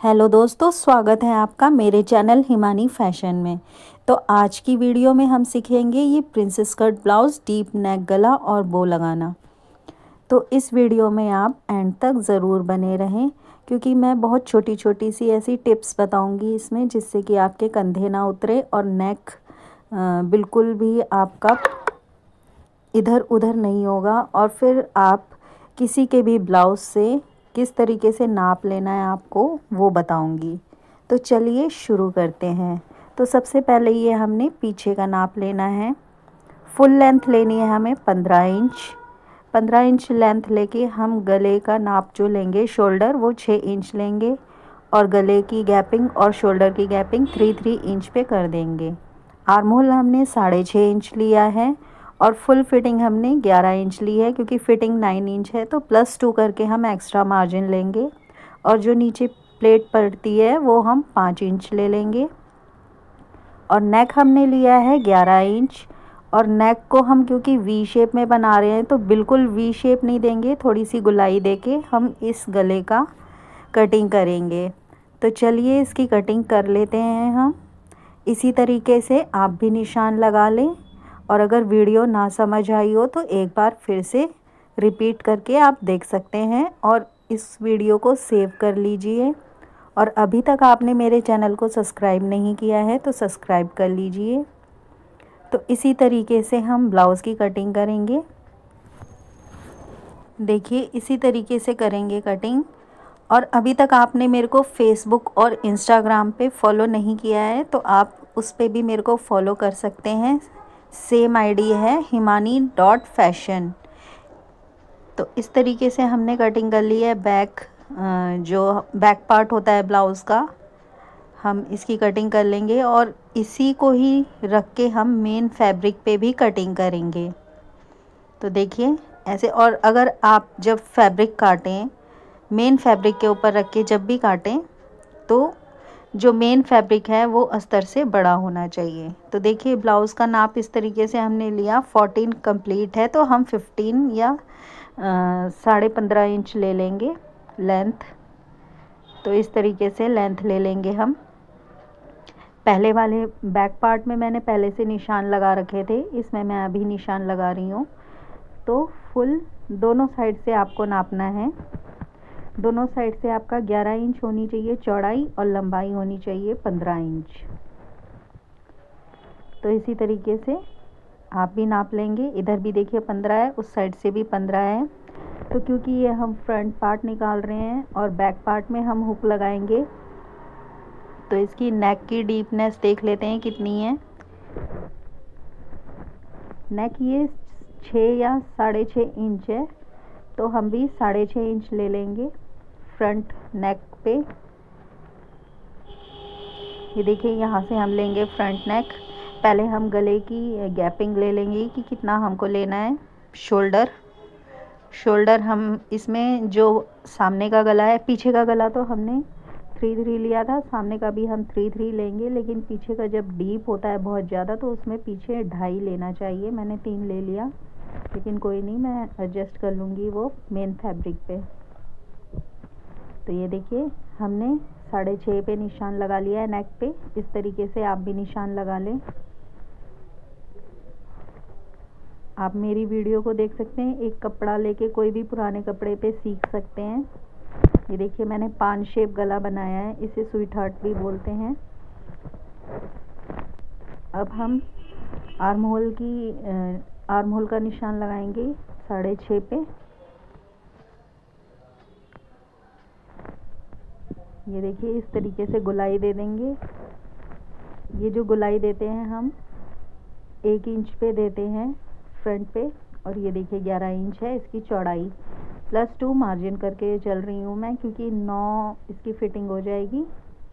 Hello दोस्तों, स्वागत है आपका मेरे चैनल हिमानी फैशन में। तो आज की वीडियो में हम सीखेंगे ये princess cut blouse, deep neck गला और बो लगाना। तो इस वीडियो में आप एंड तक ज़रूर बने रहें, क्योंकि मैं बहुत छोटी छोटी सी ऐसी टिप्स बताऊंगी इसमें, जिससे कि आपके कंधे ना उतरे और नेक बिल्कुल भी आपका इधर उधर नहीं होगा। और फिर आप किसी के भी ब्लाउज़ से किस तरीके से नाप लेना है आपको वो बताऊंगी। तो चलिए शुरू करते हैं। तो सबसे पहले ये हमने पीछे का नाप लेना है। फुल लेंथ लेनी है हमें 15 इंच। 15 इंच लेंथ लेके हम गले का नाप जो लेंगे, शोल्डर, वो 6 इंच लेंगे और गले की गैपिंग और शोल्डर की गैपिंग 3-3 इंच पे कर देंगे। आर्म होल हमने 6.5 इंच लिया है और फुल फिटिंग हमने 11 इंच ली है, क्योंकि फिटिंग 9 इंच है तो +2 करके हम एक्स्ट्रा मार्जिन लेंगे। और जो नीचे प्लेट पड़ती है वो हम 5 इंच ले लेंगे। और नेक हमने लिया है 11 इंच। और नेक को हम क्योंकि वी शेप में बना रहे हैं तो बिल्कुल वी शेप नहीं देंगे, थोड़ी सी गुलाई देके हम इस गले का कटिंग करेंगे। तो चलिए इसकी कटिंग कर लेते हैं हम। इसी तरीके से आप भी निशान लगा लें, और अगर वीडियो ना समझ आई हो तो एक बार फिर से रिपीट करके आप देख सकते हैं और इस वीडियो को सेव कर लीजिए। और अभी तक आपने मेरे चैनल को सब्सक्राइब नहीं किया है तो सब्सक्राइब कर लीजिए। तो इसी तरीके से हम ब्लाउज़ की कटिंग करेंगे। देखिए इसी तरीके से करेंगे कटिंग। और अभी तक आपने मेरे को फेसबुक और इंस्टाग्राम पे फॉलो नहीं किया है तो आप उस पे भी मेरे को फॉलो कर सकते हैं। सेम आईडी है himani.fashion। तो इस तरीके से हमने कटिंग कर ली है। जो बैक पार्ट होता है ब्लाउज़ का, हम इसकी कटिंग कर लेंगे और इसी को ही रख के हम मेन फैब्रिक पे भी कटिंग करेंगे। तो देखिए ऐसे। और अगर आप जब फैब्रिक काटें, मेन फैब्रिक के ऊपर रख के जब भी काटें, तो जो मेन फैब्रिक है वो अस्तर से बड़ा होना चाहिए। तो देखिए ब्लाउज़ का नाप इस तरीके से हमने लिया। 14 कंप्लीट है तो हम 15 या 15.5 इंच ले लेंगे लेंथ। तो इस तरीके से लेंथ ले लेंगे हम। पहले वाले बैक पार्ट में मैंने पहले से निशान लगा रखे थे, इसमें मैं अभी निशान लगा रही हूँ। तो फुल दोनों साइड से आपको नापना है। दोनों साइड से आपका 11 इंच होनी चाहिए चौड़ाई और लंबाई होनी चाहिए 15 इंच। तो इसी तरीके से आप भी नाप लेंगे। इधर भी देखिए 15 है, उस साइड से भी 15 है। तो क्योंकि ये हम फ्रंट पार्ट निकाल रहे हैं और बैक पार्ट में हम हुक लगाएंगे, तो इसकी नेक की डीपनेस देख लेते हैं कितनी है। नेक ये 6 या 6.5 इंच है, तो हम भी 6.5 इंच ले लेंगे फ्रंट नेक पे। ये देखिए यहाँ से हम लेंगे फ्रंट नेक। पहले हम गले की गैपिंग ले लेंगे कि कितना हमको लेना है। शोल्डर हम इसमें जो सामने का गला है, पीछे का गला तो हमने 3-3 लिया था, सामने का भी हम 3-3 लेंगे। लेकिन पीछे का जब डीप होता है बहुत ज़्यादा तो उसमें पीछे 2.5 लेना चाहिए। मैंने 3 ले लिया, लेकिन कोई नहीं, मैं एडजस्ट कर लूँगी वो मेन फैब्रिक पे। तो ये देखिए हमने 6.5 पे निशान लगा लिया है नेक पे। इस तरीके से आप भी निशान लगा लें। आप मेरी वीडियो को देख सकते हैं, एक कपड़ा लेके कोई भी पुराने कपड़े पे सीख सकते हैं। ये देखिए मैंने 5 शेप गला बनाया है, इसे स्वीट हार्ट भी बोलते हैं। अब हम आर्म होल का निशान लगाएंगे 6.5 पे। ये देखिए इस तरीके से गुलाई दे देंगे। ये जो गुलाई देते हैं हम 1 इंच पे देते हैं फ्रंट पे। और ये देखिए 11 इंच है इसकी चौड़ाई। +2 मार्जिन करके चल रही हूँ मैं, क्योंकि 9 इसकी फिटिंग हो जाएगी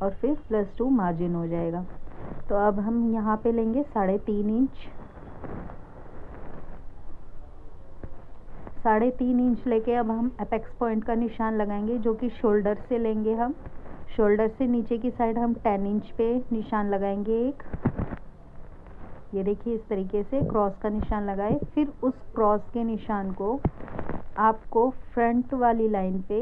और फिर +2 मार्जिन हो जाएगा। तो अब हम यहाँ पे लेंगे 3.5 इंच। 3.5 इंच लेके अब हम एपेक्स पॉइंट का निशान लगाएंगे, जो कि शोल्डर से लेंगे हम। शोल्डर से नीचे की साइड हम 10 इंच पे निशान लगाएंगे एक। ये देखिए इस तरीके से क्रॉस का निशान लगाए। फिर उस क्रॉस के निशान को आपको फ्रंट वाली लाइन पे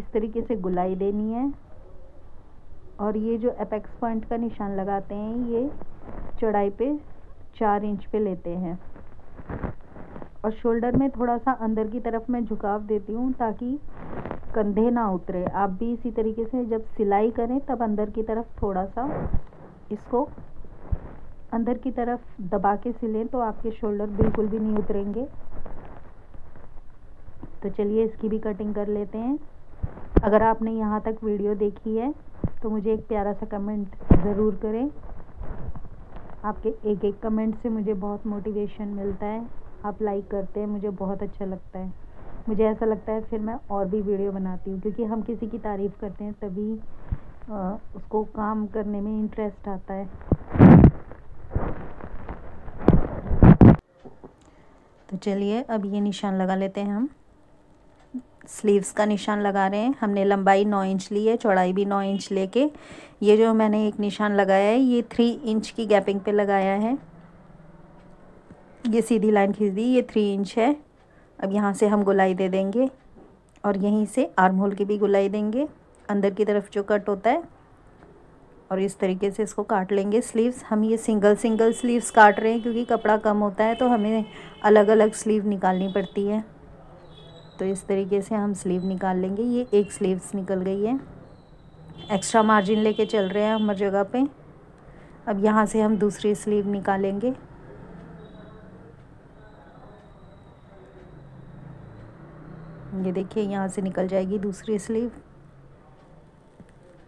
इस तरीके से गुलाई देनी है। और ये जो एपेक्स पॉइंट का निशान लगाते हैं ये चौड़ाई पे 4 इंच पे लेते हैं। और शोल्डर में थोड़ा सा अंदर की तरफ मैं झुकाव देती हूँ ताकि कंधे ना उतरे। आप भी इसी तरीके से जब सिलाई करें तब अंदर की तरफ थोड़ा सा इसको अंदर की तरफ दबा के सिलें तो आपके शोल्डर बिल्कुल भी नहीं उतरेंगे। तो चलिए इसकी भी कटिंग कर लेते हैं। अगर आपने यहाँ तक वीडियो देखी है तो मुझे एक प्यारा सा कमेंट ज़रूर करें। आपके एक एक कमेंट से मुझे बहुत मोटिवेशन मिलता है। आप लाइक करते हैं, मुझे बहुत अच्छा लगता है। मुझे ऐसा लगता है फिर मैं और भी वीडियो बनाती हूँ, क्योंकि हम किसी की तारीफ़ करते हैं तभी उसको काम करने में इंटरेस्ट आता है। तो चलिए अब ये निशान लगा लेते हैं। हम स्लीव्स का निशान लगा रहे हैं। हमने लंबाई 9 इंच ली है, चौड़ाई भी 9 इंच लेके ये जो मैंने एक निशान लगाया है ये 3 इंच की गैपिंग पे लगाया है। ये सीधी लाइन खींच दी, ये 3 इंच है। अब यहाँ से हम गुलाई दे देंगे और यहीं से आर्म होल की भी गुलाई देंगे, अंदर की तरफ जो कट होता है। और इस तरीके से इसको काट लेंगे स्लीव्स। हम ये सिंगल स्लीव्स काट रहे हैं क्योंकि कपड़ा कम होता है तो हमें अलग अलग स्लीव निकालनी पड़ती है। तो इस तरीके से हम स्लीव निकाल लेंगे। ये एक स्लीव्स निकल गई है। एक्स्ट्रा मार्जिन लेके चल रहे हैं हम हर जगह पे। अब यहाँ से हम दूसरी स्लीव निकालेंगे। ये देखिए यहाँ से निकल जाएगी दूसरी स्लीव।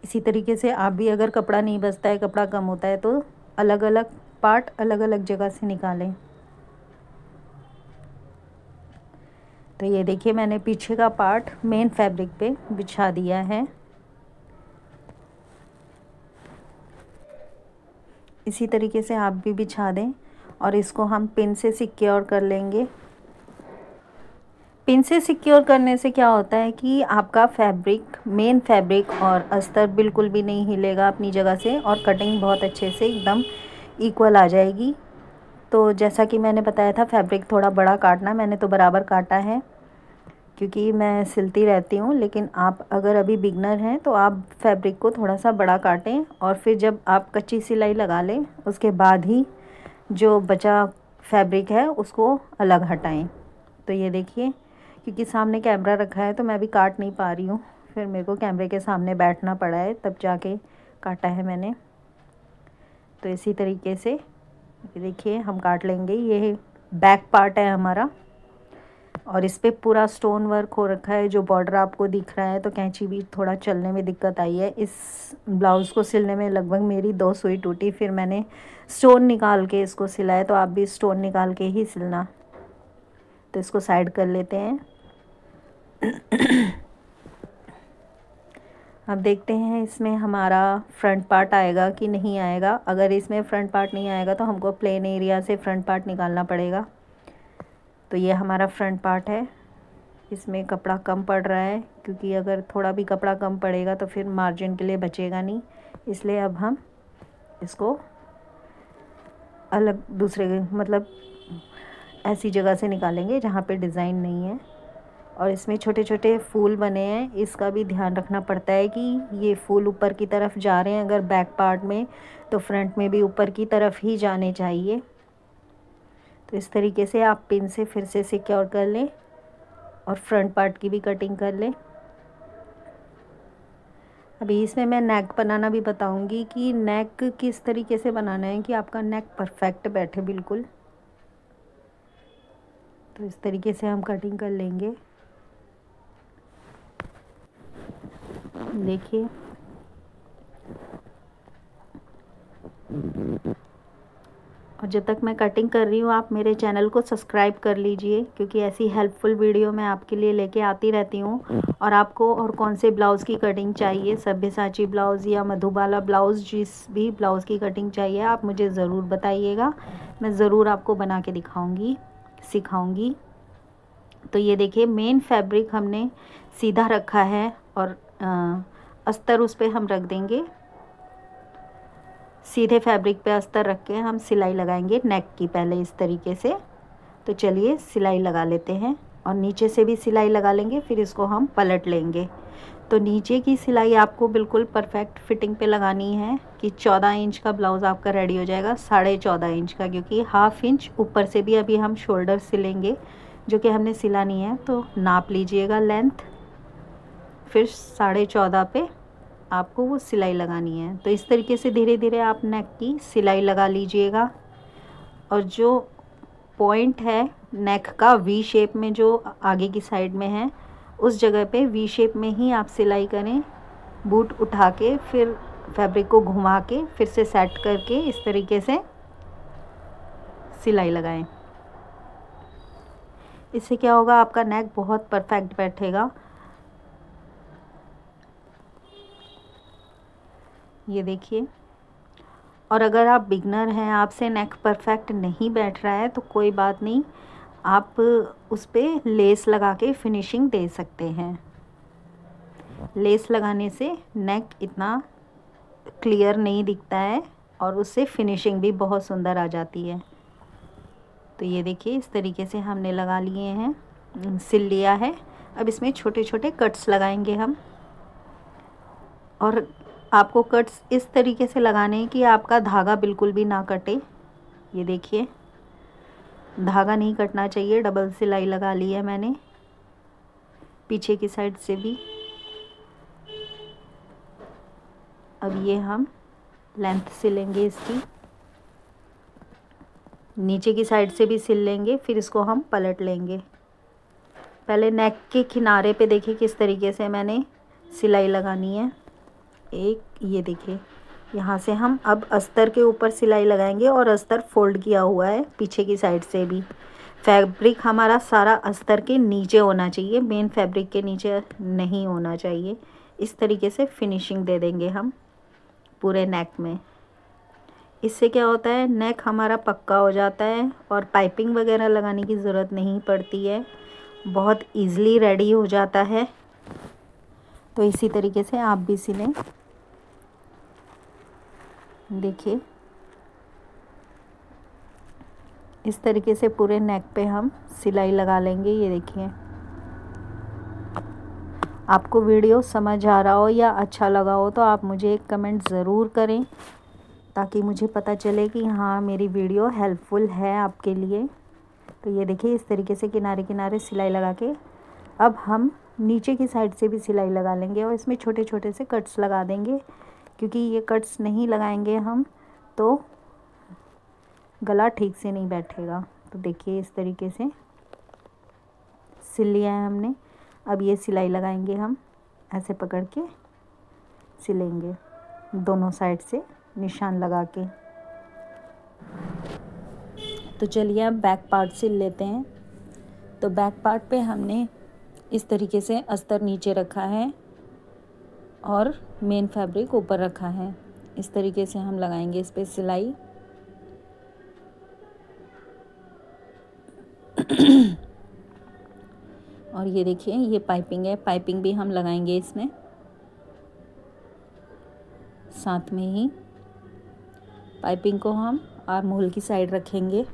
इसी तरीके से आप भी अगर कपड़ा नहीं बचता है, कपड़ा कम होता है तो अलग अलग पार्ट अलग अलग जगह से निकालें। तो ये देखिए मैंने पीछे का पार्ट मेन फैब्रिक पे बिछा दिया है। इसी तरीके से आप भी बिछा दें और इसको हम पिन से सिक्योर कर लेंगे। पिन से सिक्योर करने से क्या होता है कि आपका फैब्रिक, मेन फैब्रिक और अस्तर बिल्कुल भी नहीं हिलेगा अपनी जगह से और कटिंग बहुत अच्छे से एकदम इक्वल आ जाएगी। तो जैसा कि मैंने बताया था फैब्रिक थोड़ा बड़ा काटना, मैंने तो बराबर काटा है क्योंकि मैं सिलती रहती हूँ। लेकिन आप अगर अभी बिगनर हैं तो आप फैब्रिक को थोड़ा सा बड़ा काटें और फिर जब आप कच्ची सिलाई लगा लें उसके बाद ही जो बचा फैब्रिक है उसको अलग हटाएं। तो ये देखिए क्योंकि सामने कैमरा रखा है तो मैं भी काट नहीं पा रही हूँ, फिर मेरे को कैमरे के सामने बैठना पड़ा है तब जाके काटा है मैंने। तो इसी तरीके से ये देखिए हम काट लेंगे। ये बैक पार्ट है हमारा और इस पे पूरा स्टोन वर्क हो रखा है जो बॉर्डर आपको दिख रहा है। तो कैंची भी थोड़ा चलने में दिक्कत आई है। इस ब्लाउज़ को सिलने में लगभग मेरी 2 सुई टूटी, फिर मैंने स्टोन निकाल के इसको सिलाया। तो आप भी स्टोन निकाल के ही सिलना। तो इसको साइड कर लेते हैं। अब देखते हैं इसमें हमारा फ्रंट पार्ट आएगा कि नहीं आएगा। अगर इसमें फ्रंट पार्ट नहीं आएगा तो हमको प्लेन एरिया से फ्रंट पार्ट निकालना पड़ेगा। तो ये हमारा फ्रंट पार्ट है। इसमें कपड़ा कम पड़ रहा है क्योंकि अगर थोड़ा भी कपड़ा कम पड़ेगा तो फिर मार्जिन के लिए बचेगा नहीं, इसलिए अब हम इसको अलग दूसरे मतलब ऐसी जगह से निकालेंगे जहाँ पे डिज़ाइन नहीं है। और इसमें छोटे छोटे फूल बने हैं, इसका भी ध्यान रखना पड़ता है कि ये फूल ऊपर की तरफ जा रहे हैं अगर बैक पार्ट में, तो फ्रंट में भी ऊपर की तरफ ही जाने चाहिए। तो इस तरीके से आप पिन से फिर से सिक्योर कर लें और फ्रंट पार्ट की भी कटिंग कर लें। अभी इसमें मैं नेक बनाना भी बताऊंगी कि नेक किस तरीके से बनाना है कि आपका नेक परफेक्ट बैठे बिल्कुल। तो इस तरीके से हम कटिंग कर लेंगे। देखिए और जब तक मैं कटिंग कर रही हूँ आप मेरे चैनल को सब्सक्राइब कर लीजिए, क्योंकि ऐसी हेल्पफुल वीडियो मैं आपके लिए लेके आती रहती हूँ। और आपको और कौन से ब्लाउज़ की कटिंग चाहिए, सब्यसाची ब्लाउज़ या मधुबाला ब्लाउज़, जिस भी ब्लाउज़ की कटिंग चाहिए आप मुझे ज़रूर बताइएगा, मैं ज़रूर आपको बना के दिखाऊँगी, सिखाऊँगी। तो ये देखिए मेन फैब्रिक हमने सीधा रखा है और अस्तर उस पर हम रख देंगे। सीधे फैब्रिक पे अस्तर रख के हम सिलाई लगाएंगे नेक की पहले इस तरीके से। तो चलिए सिलाई लगा लेते हैं और नीचे से भी सिलाई लगा लेंगे, फिर इसको हम पलट लेंगे। तो नीचे की सिलाई आपको बिल्कुल परफेक्ट फिटिंग पे लगानी है कि 14 इंच का ब्लाउज़ आपका रेडी हो जाएगा, 14.5 इंच का, क्योंकि हाफ इंच ऊपर से भी अभी हम शोल्डर सिलेंगे जो कि हमने सिला नहीं है। तो नाप लीजिएगा लेंथ, फिर 14.5 पे आपको वो सिलाई लगानी है। तो इस तरीके से धीरे धीरे आप नेक की सिलाई लगा लीजिएगा। और जो पॉइंट है नेक का वी शेप में जो आगे की साइड में है, उस जगह पे वी शेप में ही आप सिलाई करें। बूट उठा के फिर फैब्रिक को घुमा के फिर से सेट करके इस तरीके से सिलाई लगाएं। इससे क्या होगा, आपका नेक बहुत परफेक्ट बैठेगा। ये देखिए। और अगर आप बिगनर हैं, आपसे नेक परफेक्ट नहीं बैठ रहा है, तो कोई बात नहीं, आप उस पर लेस लगा के फिनिशिंग दे सकते हैं। लेस लगाने से नेक इतना क्लियर नहीं दिखता है और उससे फिनिशिंग भी बहुत सुंदर आ जाती है। तो ये देखिए, इस तरीके से हमने लगा लिए हैं, सिल लिया है। अब इसमें छोटे छोटे कट्स लगाएंगे हम। और आपको कट्स इस तरीके से लगाने हैं कि आपका धागा बिल्कुल भी ना कटे। ये देखिए, धागा नहीं कटना चाहिए। डबल सिलाई लगा ली है मैंने पीछे की साइड से भी। अब ये हम लेंथ सिलेंगे इसकी, नीचे की साइड से भी सिल लेंगे, फिर इसको हम पलट लेंगे। पहले नेक के किनारे पे देखिए किस तरीके से मैंने सिलाई लगानी है। एक ये देखिए, यहाँ से हम अब अस्तर के ऊपर सिलाई लगाएंगे और अस्तर फोल्ड किया हुआ है पीछे की साइड से भी। फैब्रिक हमारा सारा अस्तर के नीचे होना चाहिए, मेन फैब्रिक के नीचे नहीं होना चाहिए। इस तरीके से फिनिशिंग दे देंगे हम पूरे नेक में। इससे क्या होता है, नेक हमारा पक्का हो जाता है और पाइपिंग वगैरह लगाने की ज़रूरत नहीं पड़ती है, बहुत इजीली रेडी हो जाता है। तो इसी तरीके से आप भी सिलें। देखिए, इस तरीके से पूरे नेक पे हम सिलाई लगा लेंगे। ये देखिए, आपको वीडियो समझ आ रहा हो या अच्छा लगा हो तो आप मुझे एक कमेंट ज़रूर करें, ताकि मुझे पता चले कि हाँ, मेरी वीडियो हेल्पफुल है आपके लिए। तो ये देखिए, इस तरीके से किनारे किनारे सिलाई लगा के अब हम नीचे की साइड से भी सिलाई लगा लेंगे और इसमें छोटे छोटे से कट्स लगा देंगे, क्योंकि ये कट्स नहीं लगाएंगे हम तो गला ठीक से नहीं बैठेगा। तो देखिए, इस तरीके से सिल लिया है हमने। अब ये सिलाई लगाएंगे हम, ऐसे पकड़ के सिलेंगे दोनों साइड से निशान लगा के। तो चलिए अब बैक पार्ट सिल लेते हैं। तो बैक पार्ट पे हमने इस तरीके से अस्तर नीचे रखा है और मेन फैब्रिक ऊपर रखा है। इस तरीके से हम लगाएंगे इस पे सिलाई। और ये देखिए, ये पाइपिंग है, पाइपिंग भी हम लगाएंगे इसमें साथ में ही। पाइपिंग को हम आर्म होल की साइड रखेंगे।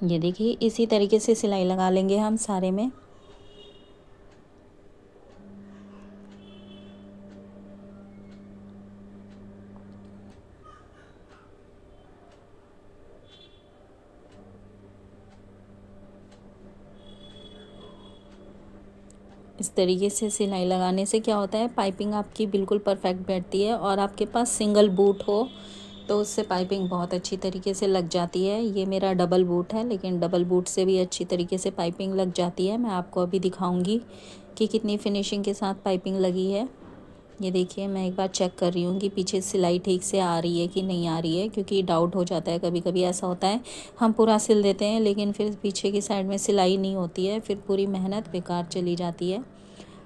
ये देखिए, इसी तरीके से सिलाई लगा लेंगे हम सारे में। इस तरीके से सिलाई लगाने से क्या होता है, पाइपिंग आपकी बिल्कुल परफेक्ट बैठती है। और आपके पास सिंगल बूट हो तो उससे पाइपिंग बहुत अच्छी तरीके से लग जाती है। ये मेरा डबल बूट है, लेकिन डबल बूट से भी अच्छी तरीके से पाइपिंग लग जाती है। मैं आपको अभी दिखाऊंगी कि कितनी फिनिशिंग के साथ पाइपिंग लगी है। ये देखिए, मैं एक बार चेक कर रही हूँ कि पीछे सिलाई ठीक से आ रही है कि नहीं आ रही है, क्योंकि डाउट हो जाता है। कभी कभी ऐसा होता है, हम पूरा सिल देते हैं लेकिन फिर पीछे की साइड में सिलाई नहीं होती है, फिर पूरी मेहनत बेकार चली जाती है।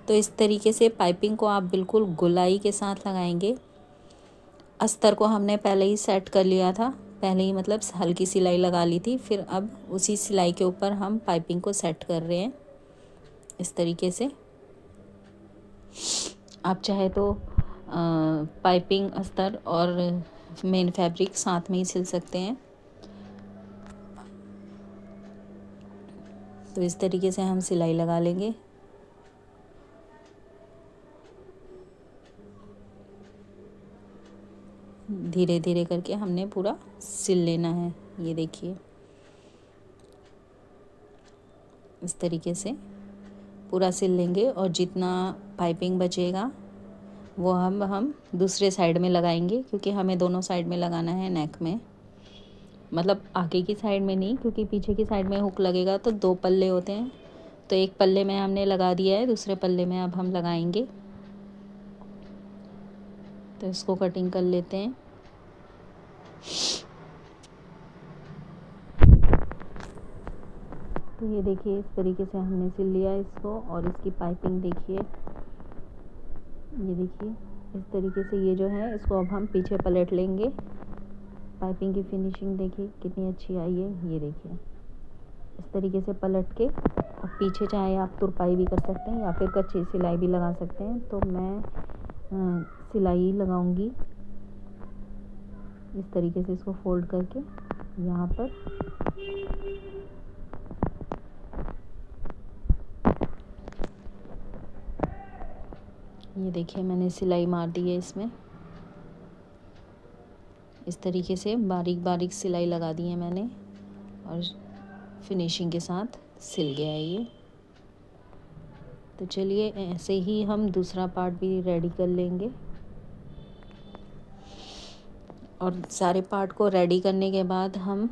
तो इस तरीके से पाइपिंग को आप बिल्कुल गोलाई के साथ लगाएंगे। अस्तर को हमने पहले ही सेट कर लिया था, पहले ही मतलब हल्की सिलाई लगा ली थी, फिर अब उसी सिलाई के ऊपर हम पाइपिंग को सेट कर रहे हैं इस तरीके से। आप चाहे तो पाइपिंग, अस्तर और मेन फैब्रिक साथ में ही सिल सकते हैं। तो इस तरीके से हम सिलाई लगा लेंगे। धीरे धीरे करके हमने पूरा सिल लेना है। ये देखिए इस तरीके से पूरा सिल लेंगे और जितना पाइपिंग बचेगा वो हम दूसरे साइड में लगाएंगे, क्योंकि हमें दोनों साइड में लगाना है नेक में। मतलब आगे की साइड में नहीं, क्योंकि पीछे की साइड में हुक लगेगा तो 2 पल्ले होते हैं, तो एक पल्ले में हमने लगा दिया है, दूसरे पल्ले में अब हम लगाएंगे। तो इसको कटिंग कर लेते हैं। तो ये देखिए इस तरीके से हमने सिल लिया इसको, और इसकी पाइपिंग देखिए, ये देखिए इस तरीके से ये जो है इसको अब हम पीछे पलट लेंगे। पाइपिंग की फिनिशिंग देखिए कितनी अच्छी आई है। ये देखिए इस तरीके से पलट के अब पीछे चाहे आप तुरपाई भी कर सकते हैं या फिर कच्ची सिलाई भी लगा सकते हैं। तो मैं सिलाई लगाऊंगी इस तरीके से, इसको फोल्ड करके यहाँ पर ये देखिए मैंने सिलाई मार दी है इसमें। इस तरीके से बारीक बारीक सिलाई लगा दी है मैंने और फिनिशिंग के साथ सिल गया है ये। तो चलिए ऐसे ही हम दूसरा पार्ट भी रेडी कर लेंगे, और सारे पार्ट को रेडी करने के बाद हम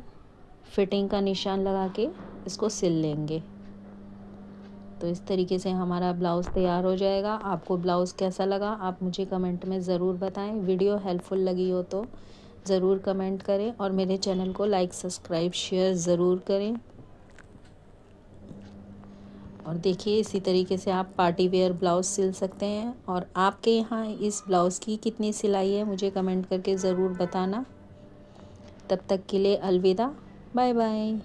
फिटिंग का निशान लगा के इसको सिल लेंगे। तो इस तरीके से हमारा ब्लाउज़ तैयार हो जाएगा। आपको ब्लाउज़ कैसा लगा आप मुझे कमेंट में ज़रूर बताएं। वीडियो हेल्पफुल लगी हो तो ज़रूर कमेंट करें, और मेरे चैनल को लाइक सब्सक्राइब शेयर ज़रूर करें। और देखिए इसी तरीके से आप पार्टी वेयर ब्लाउज़ सिल सकते हैं। और आपके यहाँ इस ब्लाउज़ की कितनी सिलाई है मुझे कमेंट करके ज़रूर बताना। तब तक के लिए अलविदा, बाय बाय।